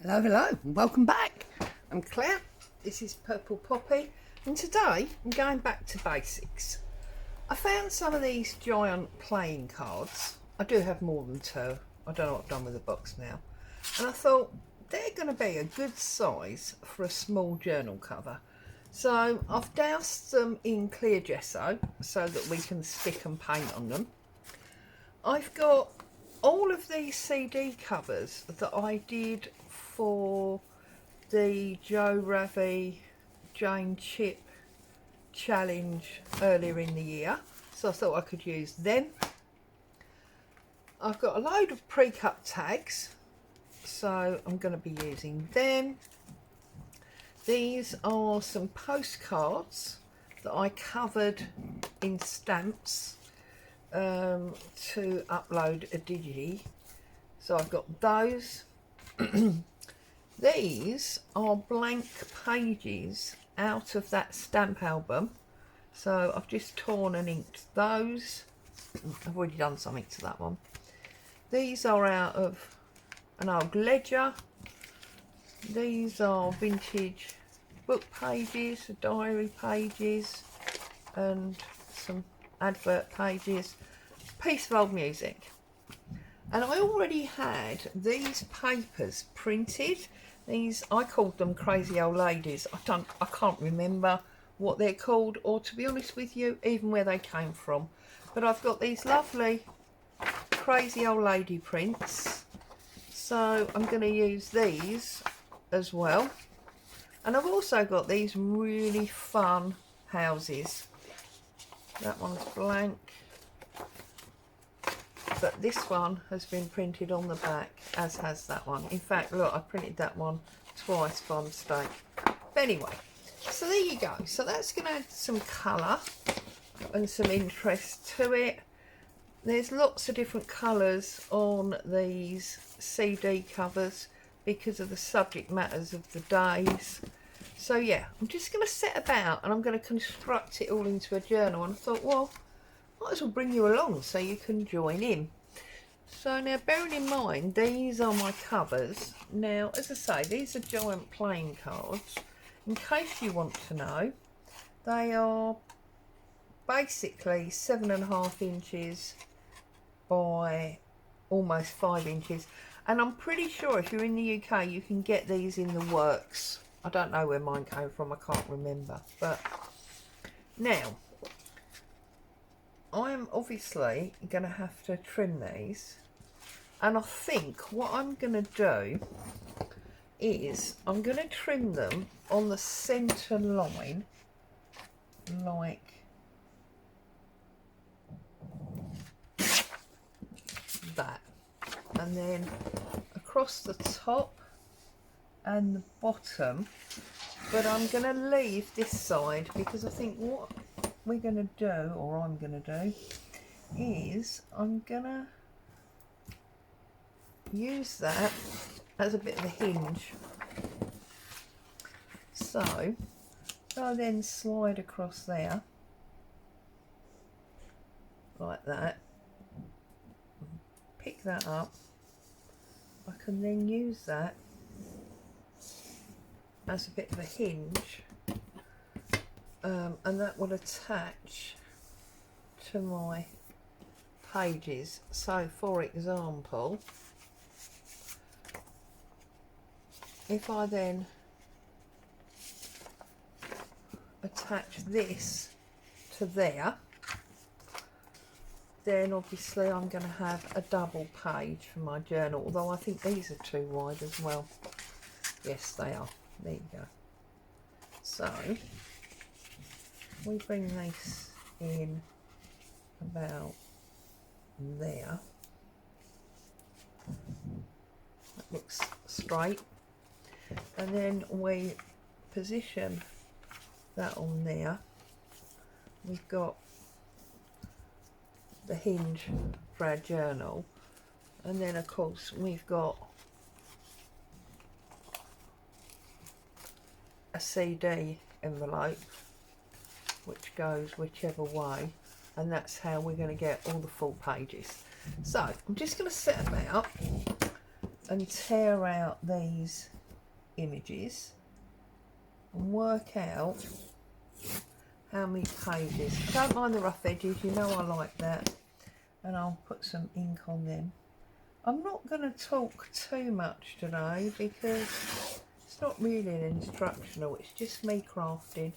Hello, hello, and welcome back. I'm Claire, this is Purple Poppy, and today I'm going back to basics. I found some of these giant playing cards. I do have more than two. I don't know what I've done with the box now. And I thought they're going to be a good size for a small journal cover. So I've doused them in clear gesso so that we can stick and paint on them. I've got all of these CD covers that I did for the Joe Ravi Jane Chip challenge earlier in the year, so I thought I could use them. I've got a load of pre-cut tags, so I'm going to be using them. These are some postcards that I covered in stamps to upload a digi, so I've got those. These are blank pages out of that stamp album, so I've just torn and inked those. I've already done something to that one. These are out of an old ledger. These are vintage book pages, diary pages, and some advert pages. Piece of old music. And I already had these papers printed. These, I called them Crazy Old Ladies. I can't remember what they're called, or to be honest with you, even where they came from. But I've got these lovely Crazy Old Lady prints, so I'm going to use these as well. And I've also got these really fun houses. That one's blank, but this one has been printed on the back, as has that one. In fact, look, I printed that one twice by mistake. But anyway, so there you go. So that's going to add some colour and some interest to it. There's lots of different colours on these CD covers because of the subject matters of the days. So yeah, I'm just going to set about and I'm going to construct it all into a journal. And I thought, well, might as well bring you along so you can join in. So now, bearing in mind, these are my covers. Now, as I say, these are giant playing cards. In case you want to know, they are basically 7.5 inches by almost 5 inches. And I'm pretty sure if you're in the UK, you can get these in the works. I don't know where mine came from, I can't remember. But now, I am obviously going to have to trim these, and I think what I'm going to do is I'm going to trim them on the centre line, like that, and then across the top and the bottom. But I'm going to leave this side because I think what we're going to do, or I'm going to do, is I'm going to use that as a bit of a hinge. So I then slide across there like that, pick that up. I can then use that as a bit of a hinge, and that will attach to my pages. So for example, if I then attach this to there, then obviously I'm going to have a double page for my journal, although I think these are too wide as well. Yes, they are. There you go. So we bring this in about there. That looks straight. And then we position that on there. We've got the hinge for our journal, and then of course we've got a CD envelope which goes whichever way, and that's how we're going to get all the full pages. So I'm just going to set about and tear out these images and work out how many pages. I don't mind the rough edges, you know I like that, and I'll put some ink on them. I'm not going to talk too much today because it's not really an instructional, it's just me crafting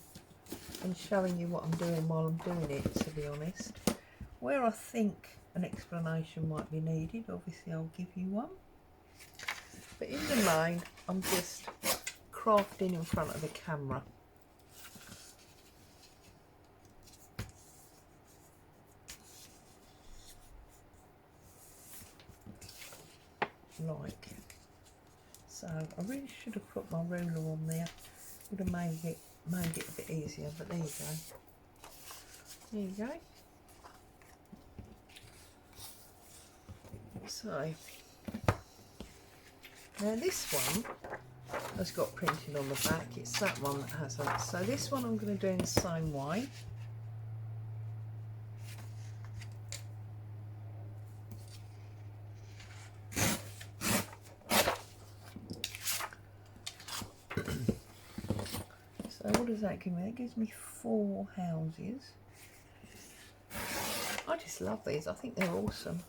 and showing you what I'm doing while I'm doing it, to be honest. Where I think an explanation might be needed, obviously I'll give you one. But in the main, I'm just crafting in front of the camera. Like so. I really should have put my ruler on there, would have made it a bit easier, but there you go. There you go. So now this one has got printed on the back, it's that one that hasn't. So this one I'm going to do in the same way. So what does that give me? That gives me 4 houses. I just love these, I think they're awesome.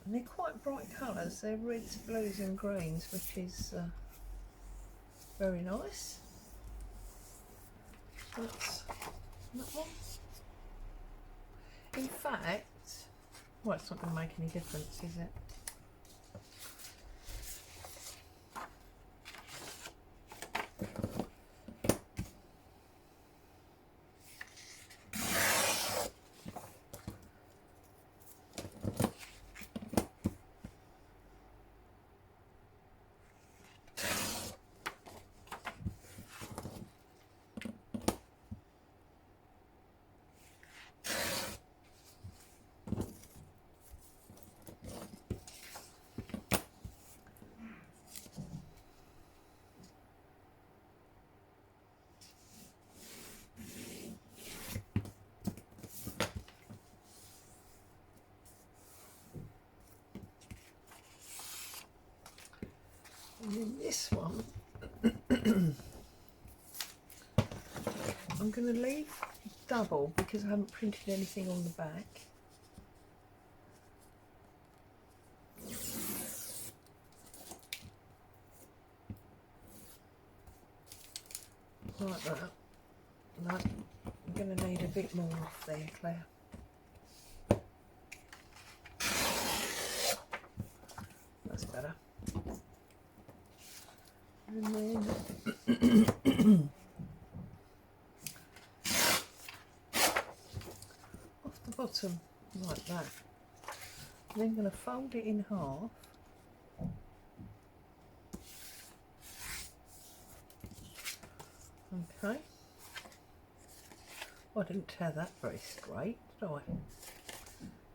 And they're quite bright colours, they're reds, blues and greens, which is very nice. That's that one. In fact, well, it's not going to make any difference, is it? And then this one, I'm going to leave double because I haven't printed anything on the back. Like that. No, I'm going to need a bit more off there, Claire. That's better. And then off the bottom like that. And then I'm going to fold it in half. Okay. Well, I didn't tear that very straight, did I?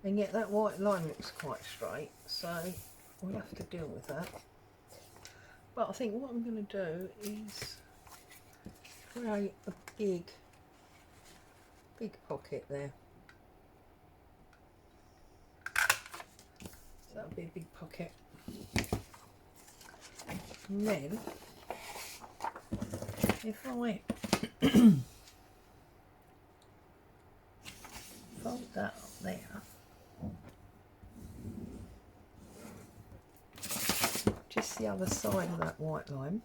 And yet that white line looks quite straight, so we'll have to deal with that. But I think what I'm going to do is create a big pocket there. So that'll be a big pocket. And then if I fold that up there, just the other side of that white line,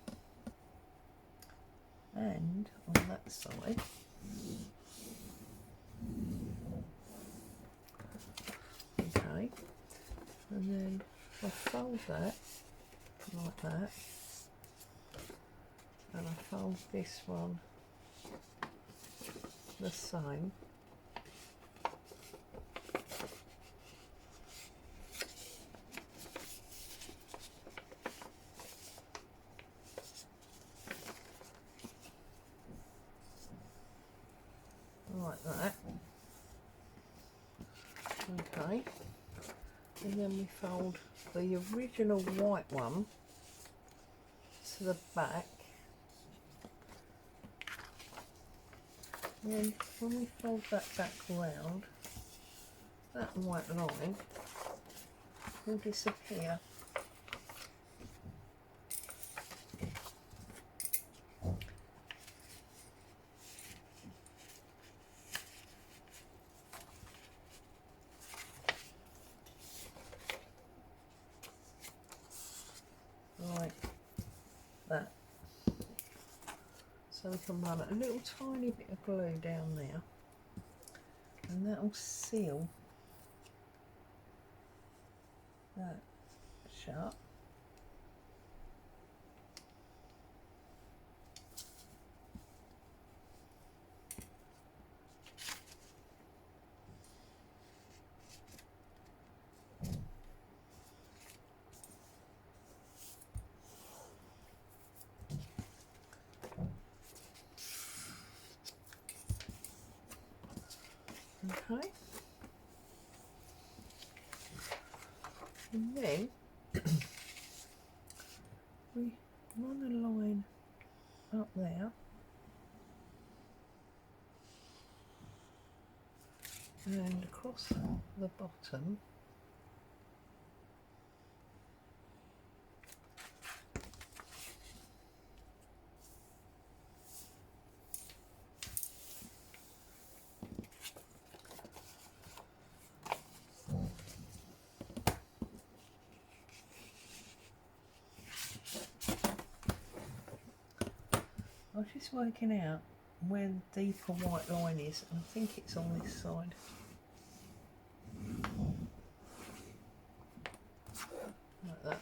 and on that side, okay, and then I fold that like that, and I fold this one the same. Like that. Okay. And then we fold the original white one to the back. And then when we fold that back round, that white line will disappear. Like that. So we can run a little tiny bit of glue down there, and that will seal that shut. Okay, and then we run a line up there and across the bottom. I was just working out where the deeper white line is, and I think it's on this side. Like that.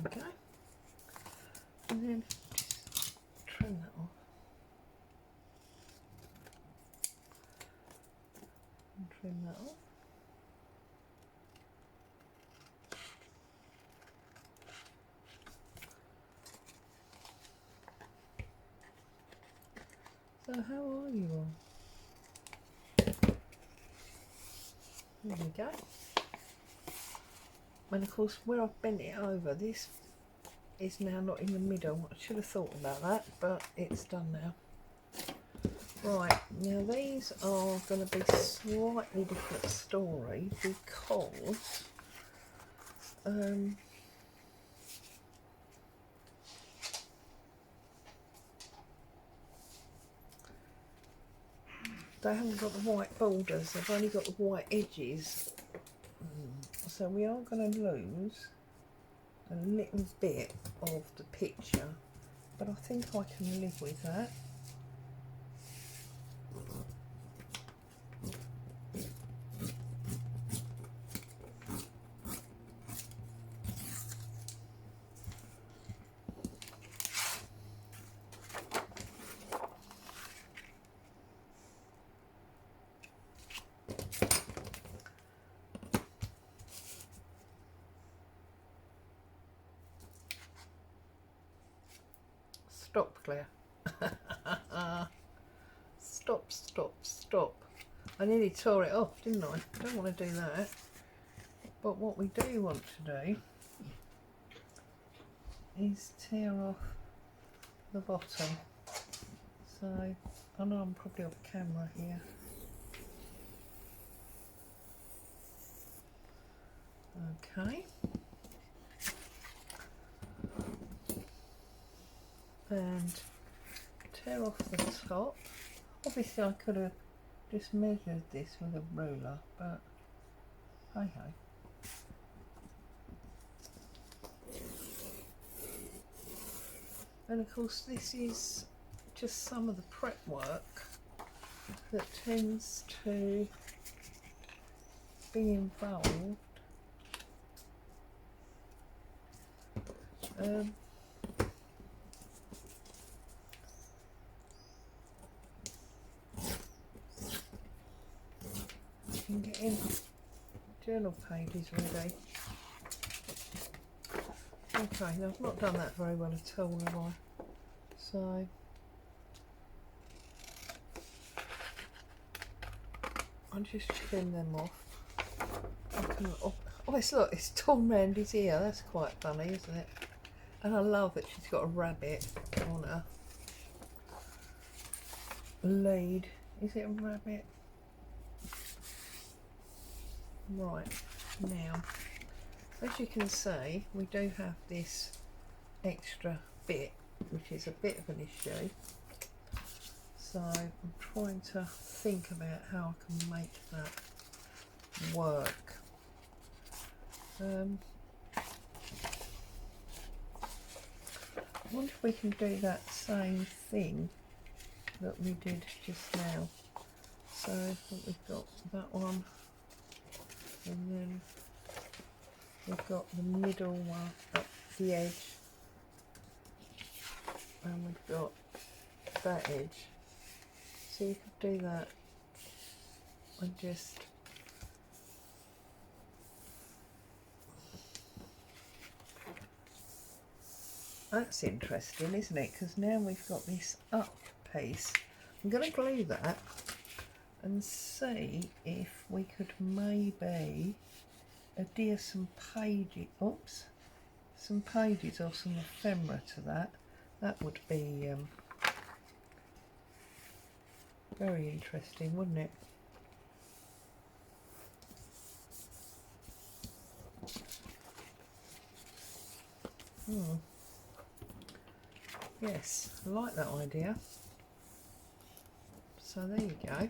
Okay. And then just trim that off. And trim that off. So how are you all? There we go. And of course where I've bent it over, this is now not in the middle. I should have thought about that, but it's done now. Right, now these are going to be slightly different story because they haven't got the white borders, they've only got the white edges. So we are going to lose a little bit of the picture, but I think I can live with that. Stop, Claire. Stop. I nearly tore it off, didn't I? Don't want to do that. But what we do want to do is tear off the bottom. So, I know I'm probably off camera here. Okay. And tear off the top. Obviously I could have just measured this with a ruler, but hey ho. And of course this is just some of the prep work that tends to be involved. And getting journal pages ready. Okay, now I've not done that very well at all, have I? So I'll just trim them off. Oh, it's torn round his ear. That's quite funny, isn't it? And I love that she's got a rabbit on her lead. Is it a rabbit? Right, now, as you can see, we do have this extra bit, which is a bit of an issue. So I'm trying to think about how I can make that work. I wonder if we can do that same thing that we did just now. So I think we've got that one, and then we've got the middle one at the edge, and we've got that edge. So you could do that and just that's interesting, isn't it? Because now we've got this up piece. I'm going to glue that and see if we could maybe adhere some pages, some pages or some ephemera to that. That would be very interesting, wouldn't it? Yes, I like that idea. So there you go.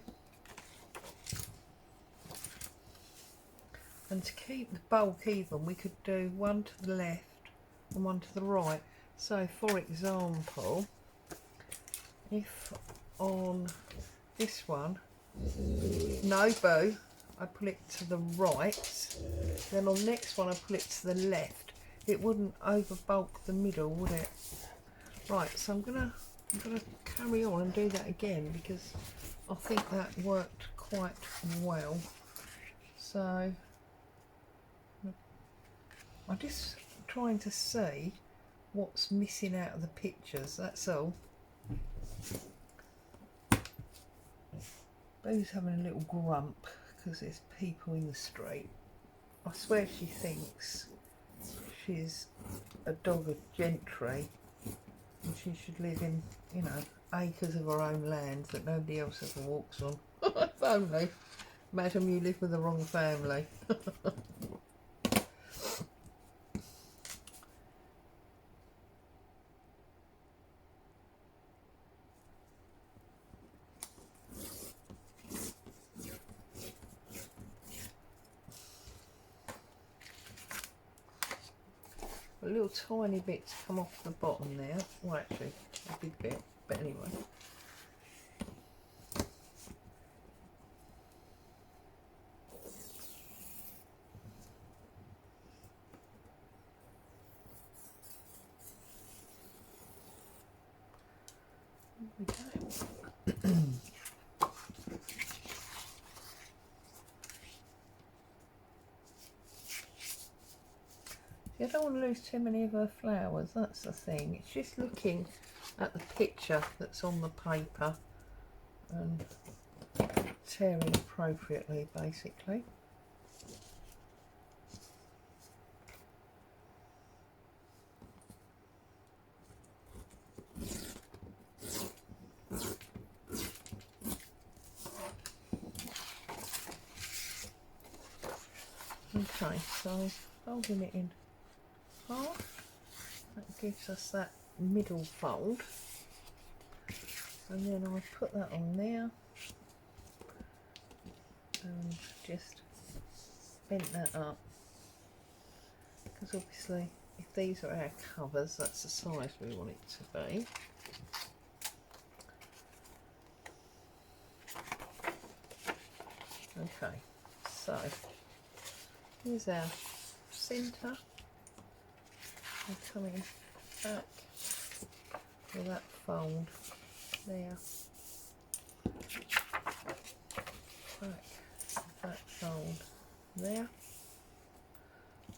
And to keep the bulk even, we could do one to the left and one to the right. So for example, if on this one, no bow, I pull it to the right, then on the next one I pull it to the left, it wouldn't over bulk the middle, would it? Right, so I'm gonna carry on and do that again because I think that worked quite well. So I'm just trying to see what's missing out of the pictures, that's all. Boo's having a little grump because there's people in the street. I swear she thinks she's a dog of gentry and she should live in, you know, acres of her own land that nobody else ever walks on. If only. Madam, you live with the wrong family. A little tiny bit to come off the bottom there. Well, actually, a big bit, but anyway. There we go. I don't want to lose too many of her flowers, that's the thing. It's just looking at the picture that's on the paper and tearing appropriately, basically. Okay, so folding it in half, that gives us that middle fold, and then I put that on there and just bent that up, because obviously if these are our covers, that's the size we want it to be. Okay, so here's our centre. I'm coming back with that fold there, back with that fold there,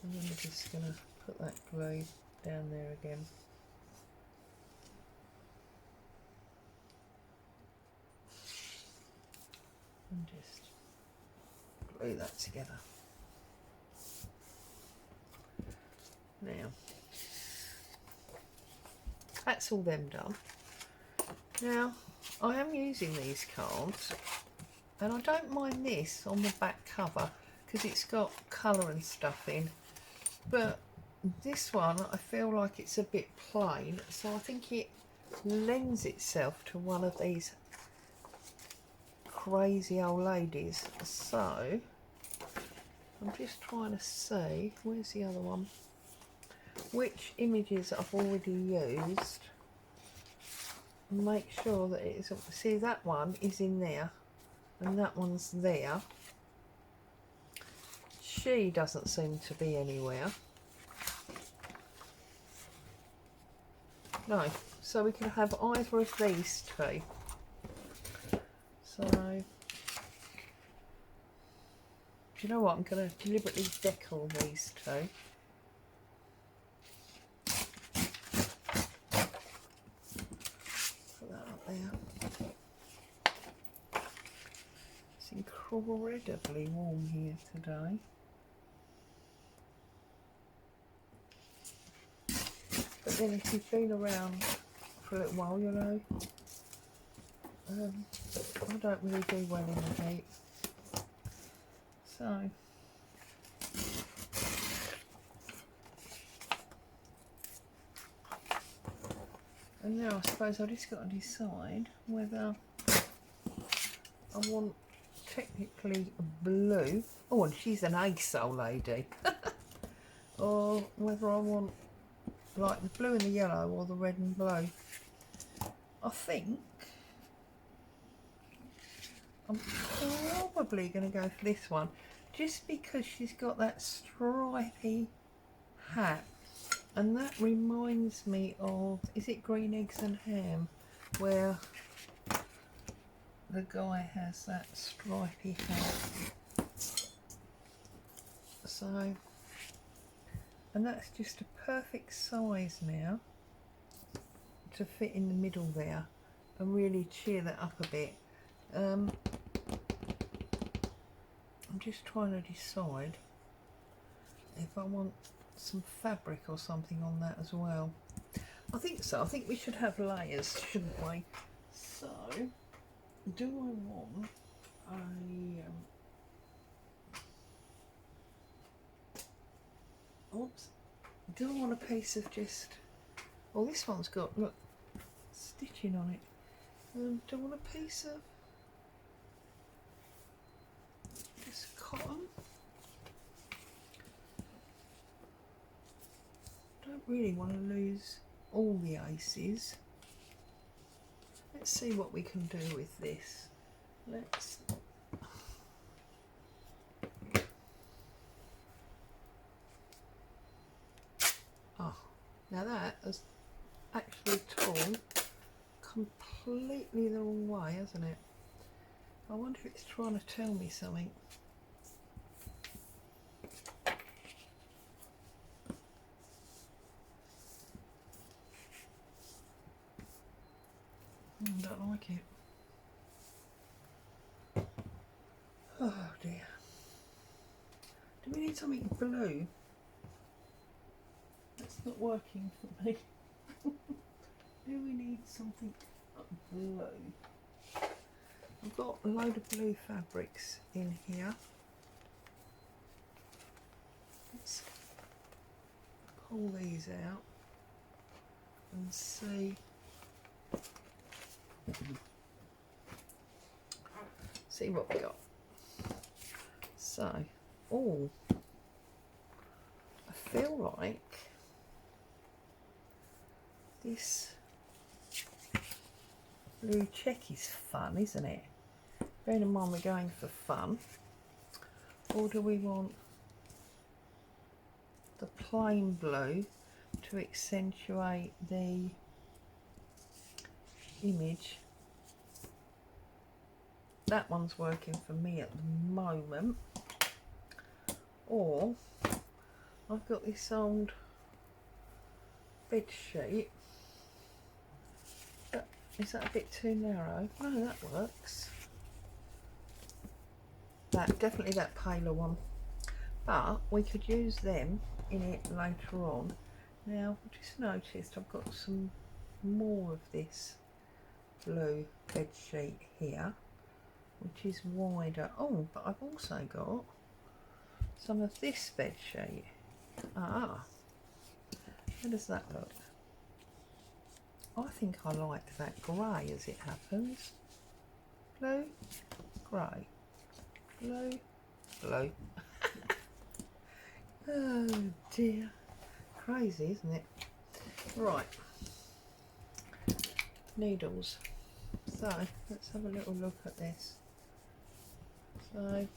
and then we're just going to put that glue down there again. and just glue that together. Now, that's all them done. Now, I am using these cards, and I don't mind this on the back cover because it's got colour and stuff in, but this one I feel like it's a bit plain, so I think it lends itself to one of these crazy old ladies. So I'm just trying to see, where's the other one, which images I've already used, and make sure that it is. See, that one is in there and that one's there. She doesn't seem to be anywhere. No, so we can have either of these two. So, do you know what? I'm going to deliberately decal these two. Put that up there. It's incredibly warm here today. But then if you've been around for a little while, you know, I don't really do well in the heat. So, and now I suppose I just got to decide whether I want technically blue. Oh, and she's an ace old lady. Or whether I want like the blue and the yellow or the red and blue. I think I'm probably going to go for this one, just because she's got that stripy hat, and that reminds me of, is it Green Eggs and Ham, where the guy has that stripy hat. So, and that's just a perfect size now to fit in the middle there and really cheer that up a bit. I'm just trying to decide if I want some fabric or something on that as well. I think so. I think we should have layers, shouldn't we? So, do I want a... oops. Do I want a piece of just... Oh, this one's got, look, stitching on it. Do I want a piece of this cotton? Don't really want to lose all the aces. Let's see what we can do with this. Let's... Oh, now that has actually torn completely the wrong way, hasn't it? I wonder if it's trying to tell me something. I don't like it. Oh dear. Do we need something blue? That's not working for me. Do we need something blue? I've got a load of blue fabrics in here. Let's pull these out and see. See what we got. So, oh, I feel like this blue check is fun, isn't it? Bearing in mind we're going for fun. Or do we want the plain blue to accentuate the image? That one's working for me at the moment. Or I've got this old bed sheet. Is that a bit too narrow? No, that works. that, definitely that paler one. But we could use them in it later on. Now, I just noticed I've got some more of this blue bed sheet here, which is wider. Oh, but I've also got some of this bed sheet. Ah, how does that look? I think I like that grey as it happens. Blue, grey, blue, blue. Oh dear, crazy, isn't it? Right, needles. So let's have a little look at this. So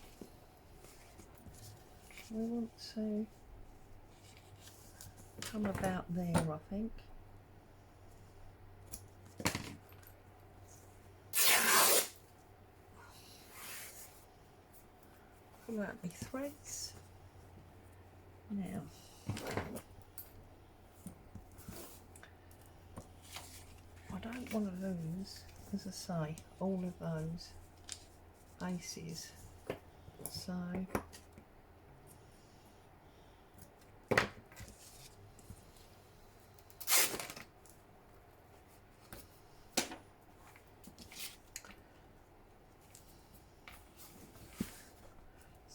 we want to come about there, I think. Pull out my threads. Now, I don't want to lose, as I say, all of those bases. So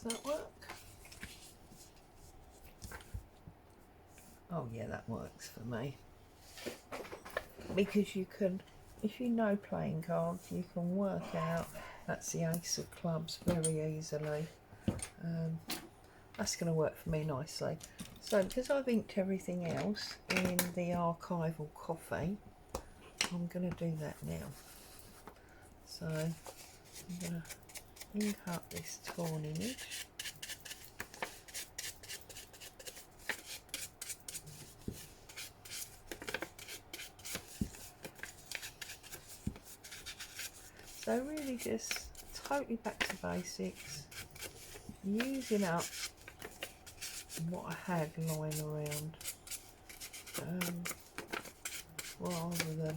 does that work? Oh yeah, that works for me. Because you can, if you know playing cards, you can work out that's the ace of clubs very easily. That's going to work for me nicely. So because I've inked everything else in the archival coffee, I'm going to do that now. So I'm going to ink up this torn image. So really just totally back to basics, using up what I had lying around, rather than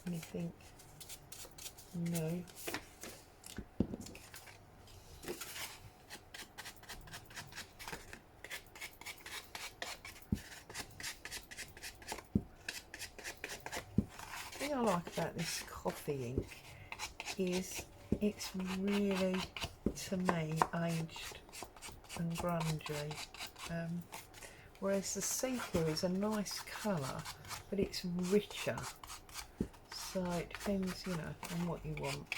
anything new. The thing I like about this coffee ink is it's really, to me, aged and grungy, whereas the sepia is a nice colour, but it's richer, so it depends, you know, on what you want.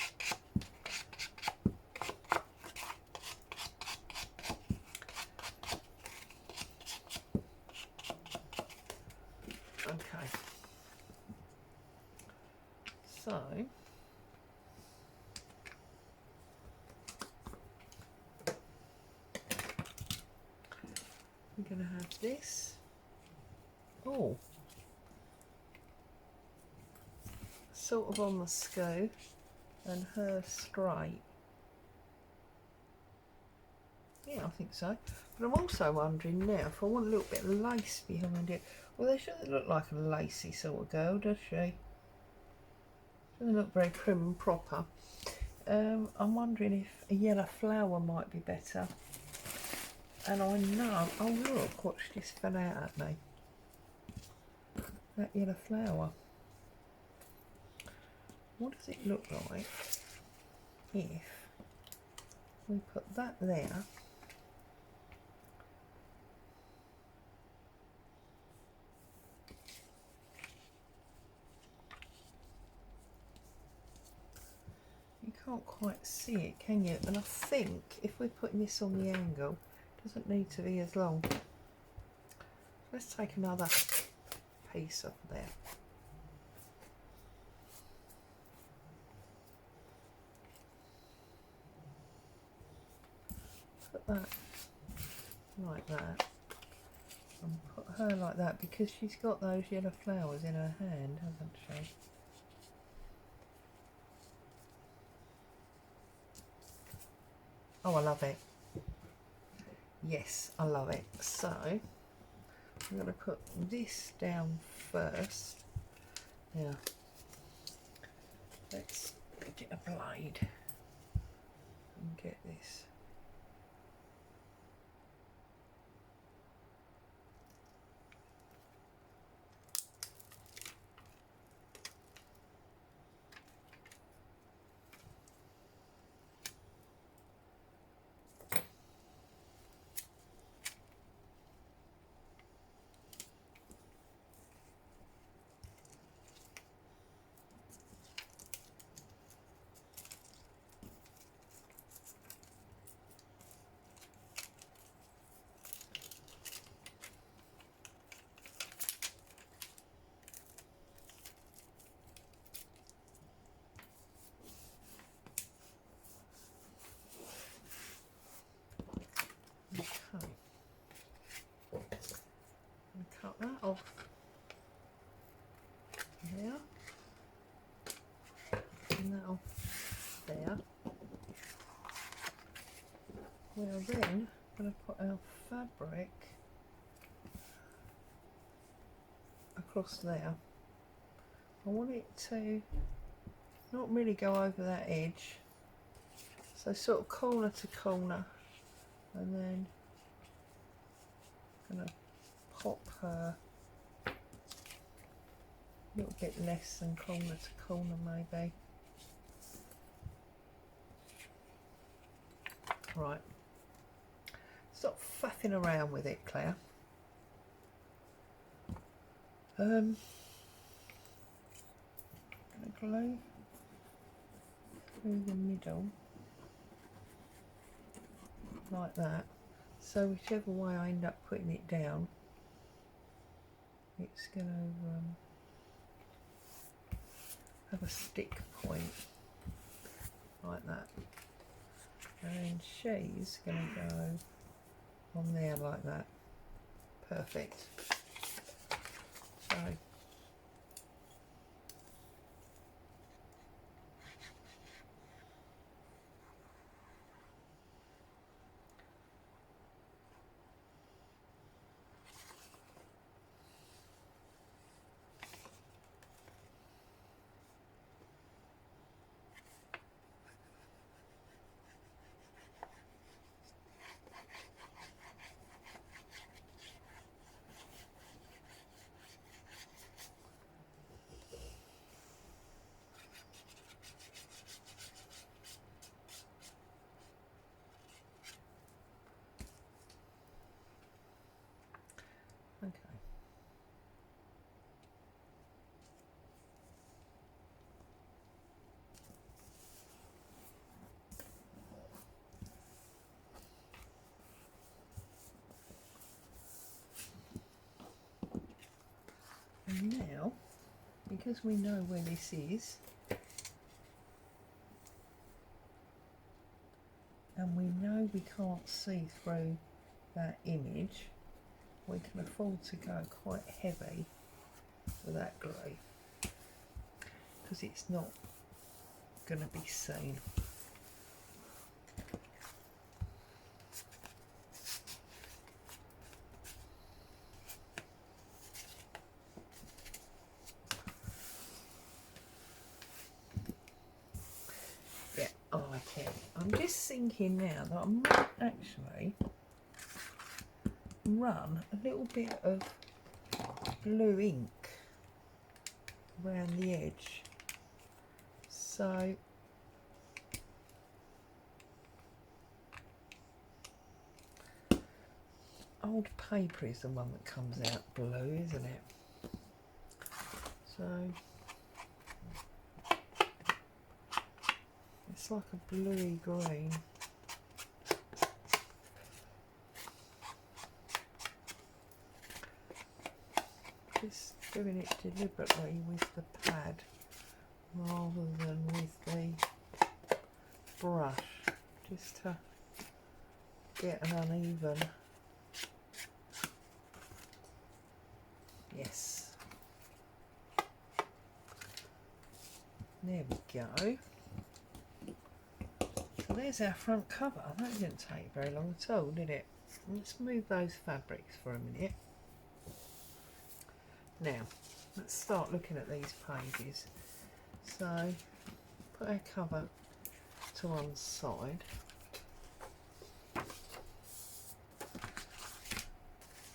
Okay, so I'm going to have this. Oh, sort of on the scoop and her straight. Yeah, I think so. But I'm also wondering now if I want a little bit of lace behind it. Well, she doesn't look like a lacy sort of girl, does she? Doesn't look very prim and proper. I'm wondering if a yellow flower might be better. And I know, oh look, what's just fell out at me. That yellow flower. What does it look like if we put that there? You can't quite see it, can you? And I think if we're putting this on the angle, it doesn't need to be as long. Let's take another piece off there. Put that like that, and put her like that, because she's got those yellow flowers in her hand, hasn't she? Oh, I love it. Yes, I love it. So I'm going to put this down first. Now let's get a blade and get this. Okay. And cut that off there. And that off there. We're then going to put our fabric across there. I want it to not really go over that edge, so sort of corner to corner, and then I'm going to pop her a little bit less than corner to corner maybe. Right, stop faffing around with it, Claire. Gonna glue through the middle like that, so whichever way I end up putting it down, it's going to have a stick point like that, and she's going to go on there like that. Perfect. So okay. And now, because we know where this is, and we know we can't see through that image, we can afford to go quite heavy with that glue, because it's not going to be seen. Yeah, I like it. I'm just thinking now that I might actually run a little bit of blue ink around the edge, so old paper is the one that comes out blue, isn't it? So it's like a bluey green. Just doing it deliberately with the pad rather than with the brush, just to get an uneven. Yes. There we go. So there's our front cover. That didn't take very long at all, did it? Let's move those fabrics for a minute. Now, let's start looking at these pages. So, put our cover to one side.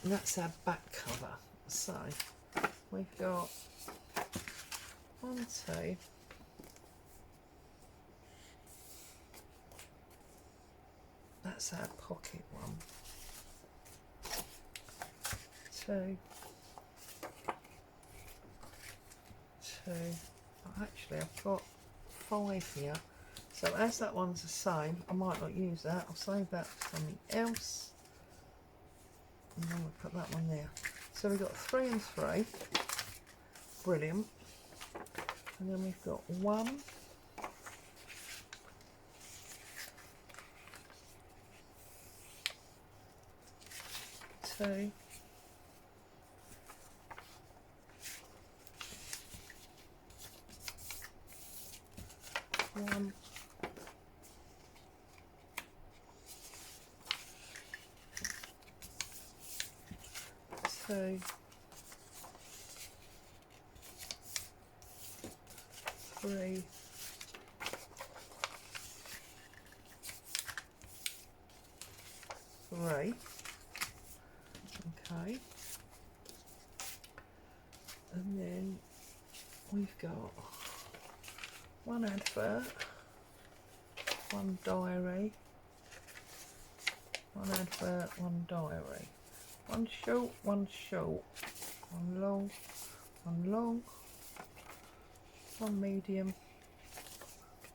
And that's our back cover. So we've got 1, 2, that's our pocket one, 2, 2, oh, actually I've got 5 here, so as that one's the same, I might not use that, I'll save that for something else, and then we'll put that one there. So we've got 3 and 3, brilliant, and then we've got 1, 2, 1, 2, 3, 3. Okay, and then we've got 1 advert, 1 diary, 1 advert, 1 diary, 1 short, 1 short, 1 long, 1 long, 1 medium,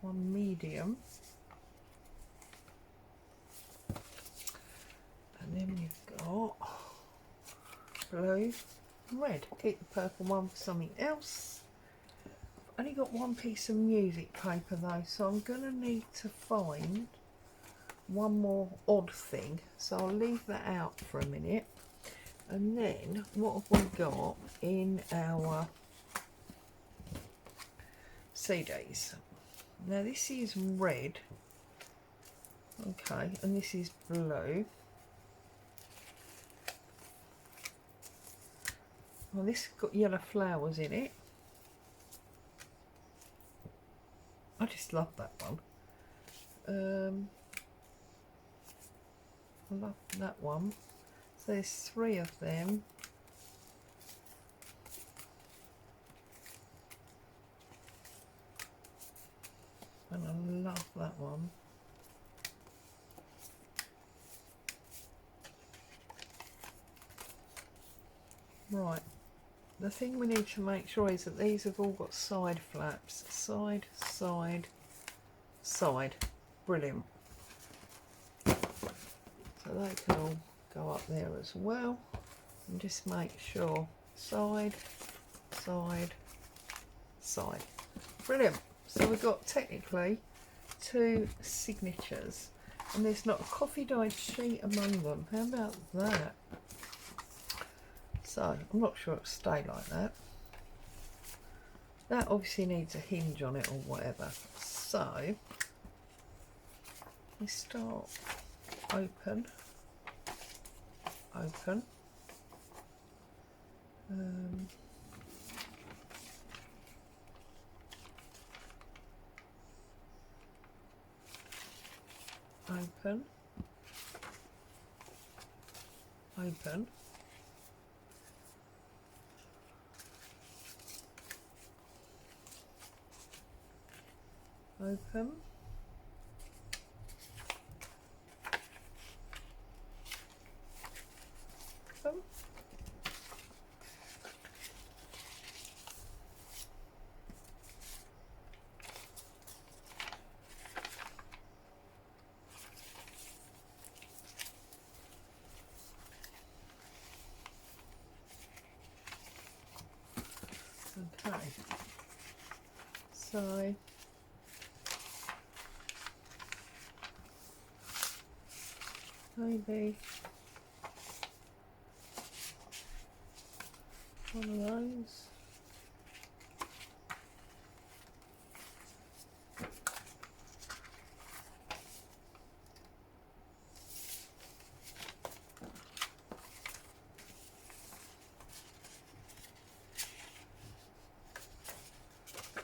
1 medium, and then we've got blue and red. Keep the purple one for something else. I've only got 1 piece of music paper though, so I'm going to need to find 1 more odd thing, so I'll leave that out for a minute. And then what have we got in our CDs? Now this is red, okay, and this is blue. Well, this has got yellow flowers in it. I just love that one. I love that one. So there's 3 of them. And I love that one. Right. The thing we need to make sure is that these have all got side flaps. Side, side, side. Brilliant. So they can all go up there as well. And just make sure side, side, side. Brilliant. So we've got technically 2 signatures, and there's not a coffee dyed sheet among them. How about that? So I'm not sure it'll stay like that. That obviously needs a hinge on it or whatever. So we start open, open. Open, open, open, open. Okay, so maybe one of those.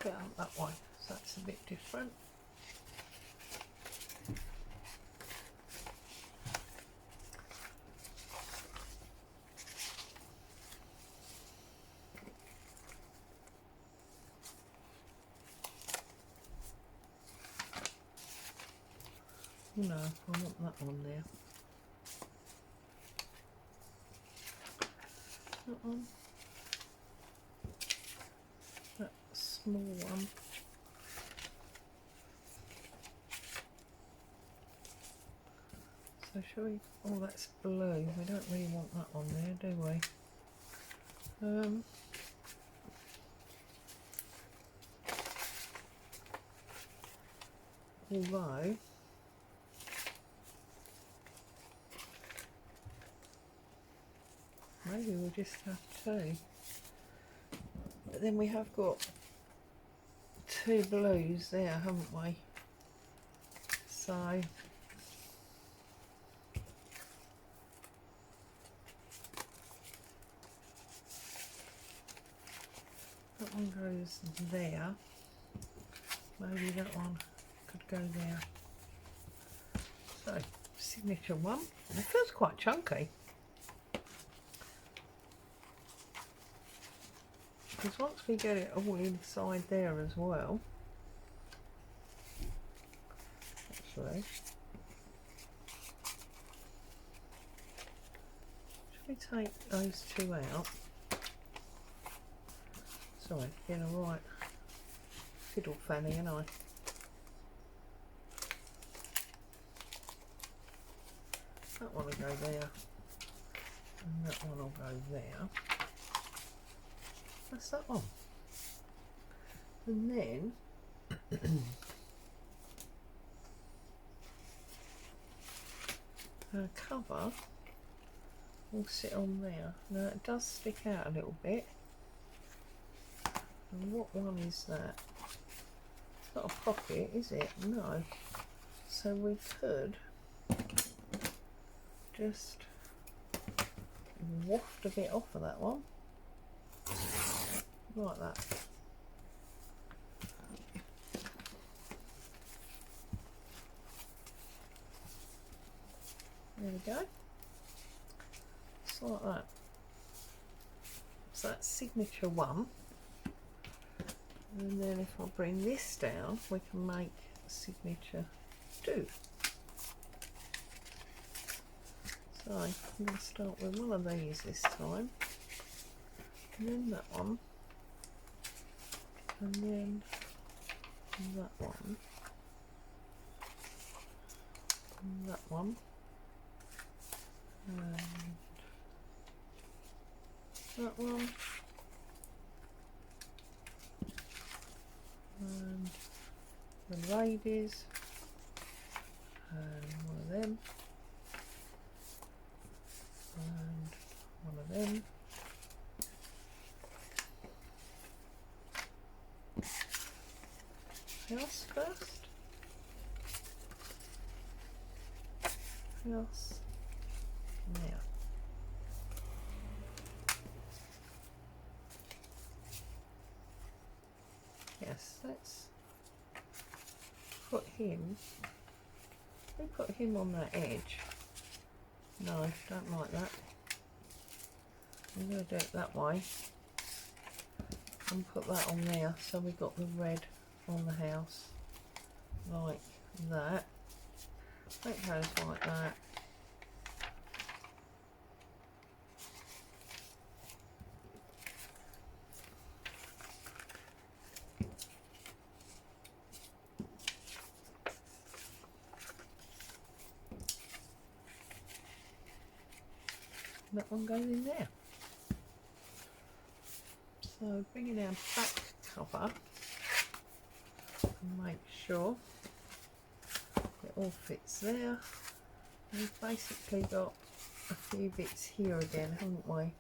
Get out that way, so that's a bit different. No, I want that one there. That one. That small one. So shall we? Oh, that's blue. We don't really want that on there, do we? Although maybe we'll just have two. But then we have got two blues there, haven't we? So that one goes there. Maybe that one could go there. So signature one. And it feels quite chunky. Because once we get it all inside there as well, actually, should we take those two out? Sorry, getting a right fiddle fanny, ain't I? That one will go there, and that one will go there. That's that one. And then our cover will sit on there. Now it does stick out a little bit. And what one is that? It's not a pocket, is it? No. So we could just waft a bit off of that one. Like that. There we go. Just like that. So that's signature one. And then if I bring this down, we can make signature two. So I'm going to start with one of these this time. And then that one. And then that one, and that one, and that one, and the ladies, and one of them, and one of them. House first. House. Now. Yes, let's put him. We put him on that edge. No, don't like that. I'm going to do it that way. And put that on there so we got the red on the house like that. That goes like that. That one goes in there. So bringing our back cover and make sure it all fits there. We've basically got a few bits here again, haven't we?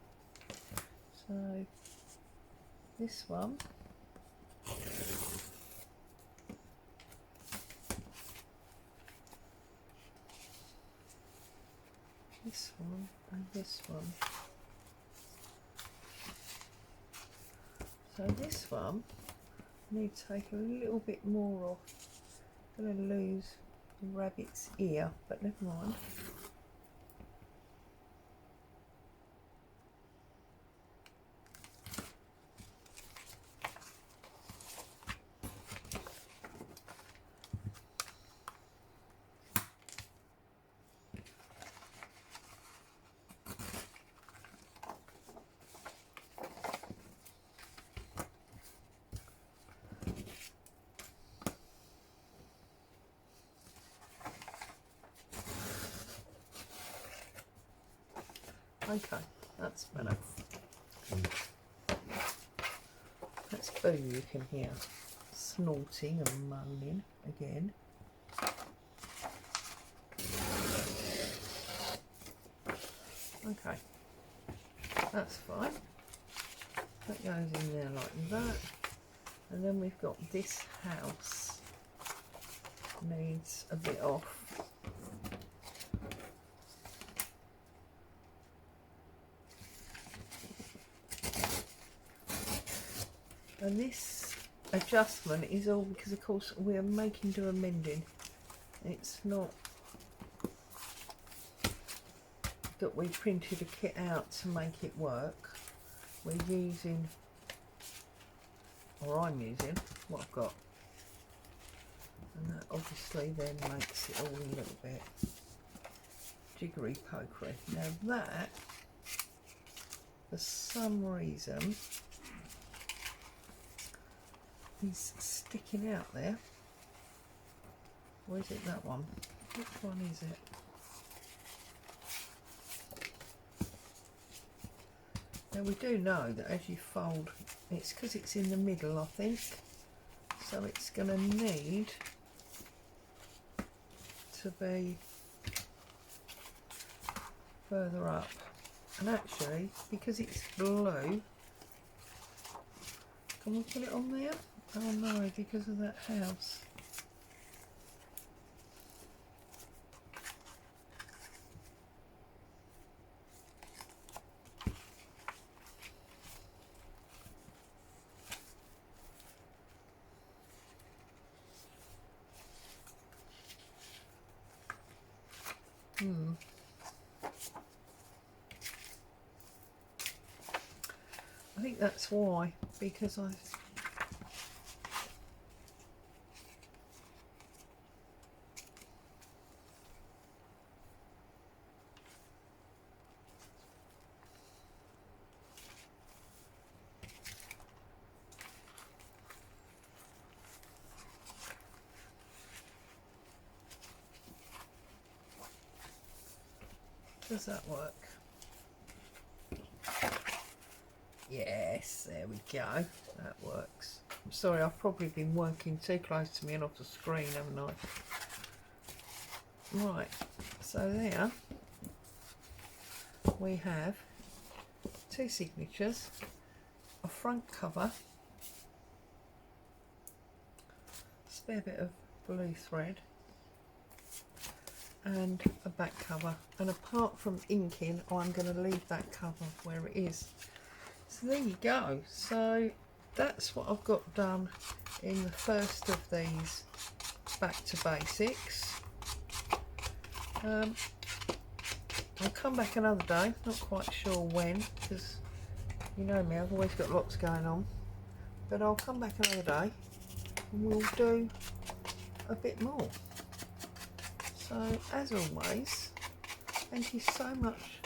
So this one, this one, and this one. So this one, I need to take a little bit more off. I'm going to lose the rabbit's ear, but never mind. Okay, that's better. That's Boo you can hear snorting and moaning again. Okay, that's fine. That goes in there like that. And then we've got this house needs a bit off. And this adjustment is all because of course we're making do amending. It's not that we printed a kit out to make it work. We're using, or I'm using, what I've got. And that obviously then makes it all a little bit jiggery pokery. Now that, for some reason, is sticking out there. Or is it that one? Which one is it? Now we do know that as you fold, it's because it's in the middle, I think, so it's going to need to be further up. And actually, because it's blue, can we put it on there? Oh no, because of that house. I think that's why, because I does that work? Yes, there we go. That works. I'm sorry, I've probably been working too close to me and off the screen, haven't I? Right, so there we have two signatures, a front cover, spare bit of blue thread, and a back cover. And apart from inking, I'm going to leave that cover where it is. So there you go. So that's what I've got done in the first of these back to basics. I'll come back another day, not quite sure when, because you know me, I've always got lots going on, but I'll come back another day and we'll do a bit more. So as always, thank you so much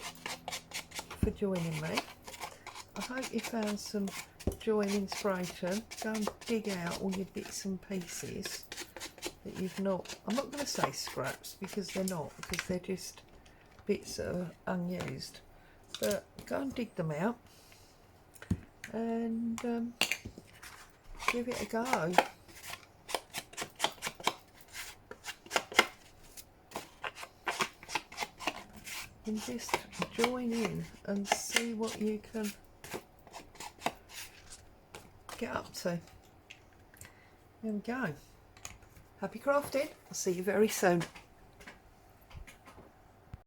for joining me. I hope you found some joy and inspiration. Go and dig out all your bits and pieces that you've not, I'm not going to say scraps because they're not, because they're just bits that are unused, but go and dig them out and give it a go. And just join in and see what you can get up to. There we go. Happy crafting. I'll see you very soon.